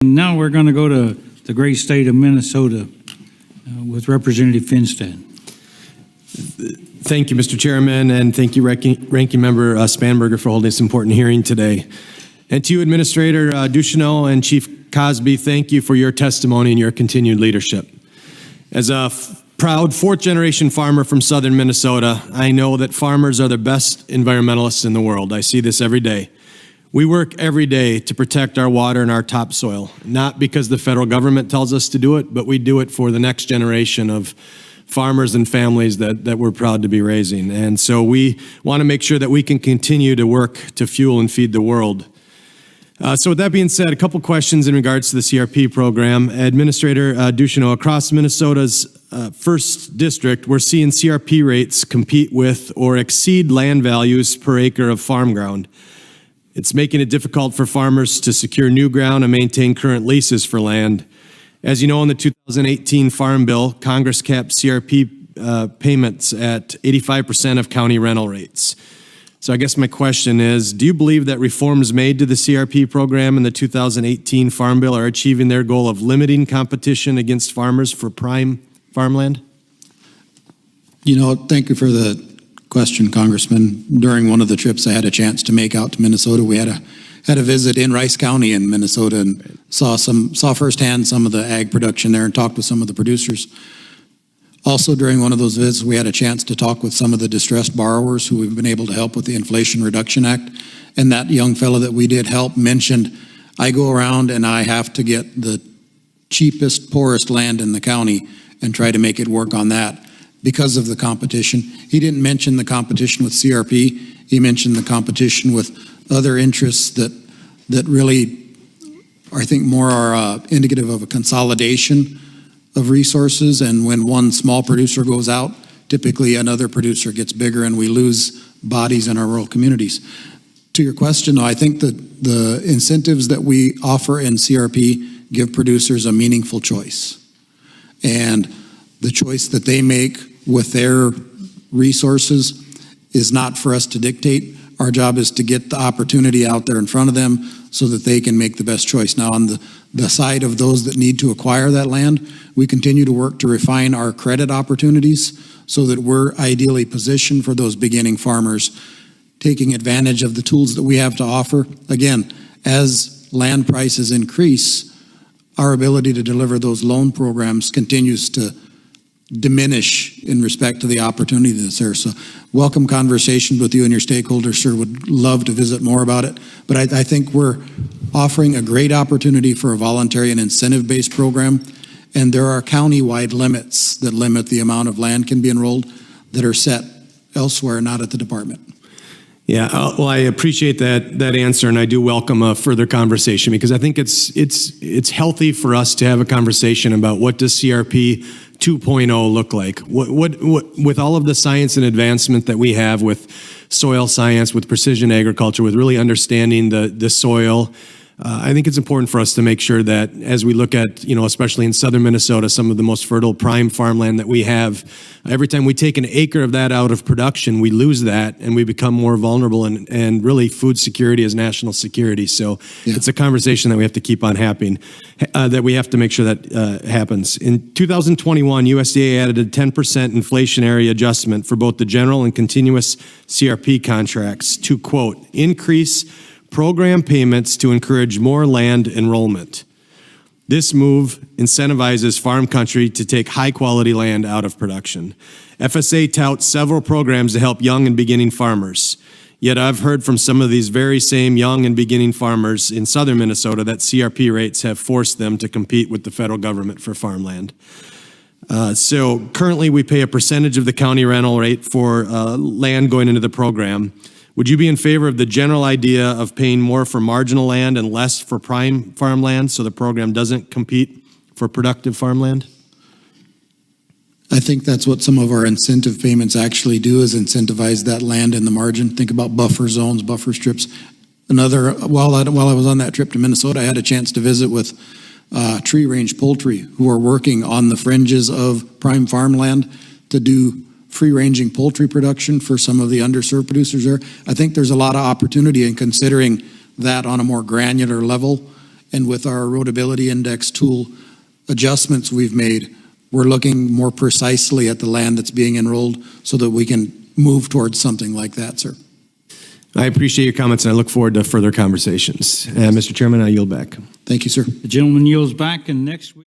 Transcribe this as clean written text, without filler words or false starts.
Now we're going to go to the great state of Minnesota with Representative Finstad. Thank you, Mr. Chairman, and thank you, Ranking Member Spanberger, for holding this important hearing today. And to you, Administrator Ducheneau and Chief Cosby, thank you for your testimony and your continued leadership. As a proud fourth-generation farmer from southern Minnesota, I know that farmers are the best environmentalists in the world. I see this every day. We work every day to protect our water and our topsoil, not because the federal government tells us to do it, but we do it for the next generation of farmers and families that we're proud to be raising. And so we want to make sure that we can continue to work to fuel and feed the world. So with that being said, a couple questions in regards to the CRP program. Administrator Ducheneau, across Minnesota's first district, we're seeing CRP rates compete with or exceed land values per acre of farm ground. It's making it difficult for farmers to secure new ground and maintain current leases for land. As you know, in the 2018 Farm Bill, Congress capped CRP payments at 85% of county rental rates. So I guess my question is, do you believe that reforms made to the CRP program in the 2018 Farm Bill are achieving their goal of limiting competition against farmers for prime farmland? You know, thank you for the question, Congressman. During one of the trips I had a chance to make out to Minnesota, we had a visit in Rice County in Minnesota and saw firsthand some of the ag production there and talked with some of the producers. Also, during one of those visits, we had a chance to talk with some of the distressed borrowers who we've been able to help with the Inflation Reduction Act. And that young fellow that we did help mentioned, I go around and I have to get the cheapest, poorest land in the county and try to make it work on that because of the competition. He didn't mention the competition with CRP. He mentioned the competition with other interests that really, I think, more are indicative of a consolidation of resources, and when one small producer goes out, typically another producer gets bigger and we lose bodies in our rural communities. To your question, though, I think that the incentives that we offer in CRP give producers a meaningful choice. And the choice that they make with their resources is not for us to dictate. Our job is to get the opportunity out there in front of them so that they can make the best choice. Now, on the side of those that need to acquire that land, we continue to work to refine our credit opportunities so that we're ideally positioned for those beginning farmers, taking advantage of the tools that we have to offer. Again, as land prices increase, our ability to deliver those loan programs continues to diminish in respect to the opportunity that's there. So welcome conversation with you and your stakeholders, sir. Would love to visit more about it. But I think we're offering a great opportunity for a voluntary and incentive-based program. And there are county-wide limits that limit the amount of land can be enrolled that are set elsewhere, not at the department. Yeah, well, I appreciate that answer, and I do welcome a further conversation because I think it's healthy for us to have a conversation about what does CRP 2.0 look like. What with all of the science and advancement that we have with soil science, with precision agriculture, with really understanding the soil. I think it's important for us to make sure that as we look at, especially in southern Minnesota, some of the most fertile prime farmland that we have, every time we take an acre of that out of production, we lose that and we become more vulnerable, and really food security is national security. So It's a conversation that we have to keep on happening, that we have to make sure that happens. In 2021, USDA added a 10% inflationary adjustment for both the general and continuous CRP contracts to, quote, increase program payments to encourage more land enrollment. This move incentivizes farm country to take high-quality land out of production. FSA touts several programs to help young and beginning farmers. Yet I've heard from some of these very same young and beginning farmers in southern Minnesota that CRP rates have forced them to compete with the federal government for farmland. So currently we pay a percentage of the county rental rate for land going into the program. Would you be in favor of the general idea of paying more for marginal land and less for prime farmland so the program doesn't compete for productive farmland? I think that's what some of our incentive payments actually do, is incentivize that land in the margin. Think about buffer zones, buffer strips. While I was on that trip to Minnesota, I had a chance to visit with tree range poultry who are working on the fringes of prime farmland to do free-ranging poultry production for some of the underserved producers there. I think there's a lot of opportunity in considering that on a more granular level And with our roadability index tool adjustments we've made, we're looking more precisely at the land that's being enrolled so that we can move towards something like that, sir. I appreciate your comments, and I look forward to further conversations. Mr. Chairman, I yield back. Thank you, sir. The gentleman yields back, and next week.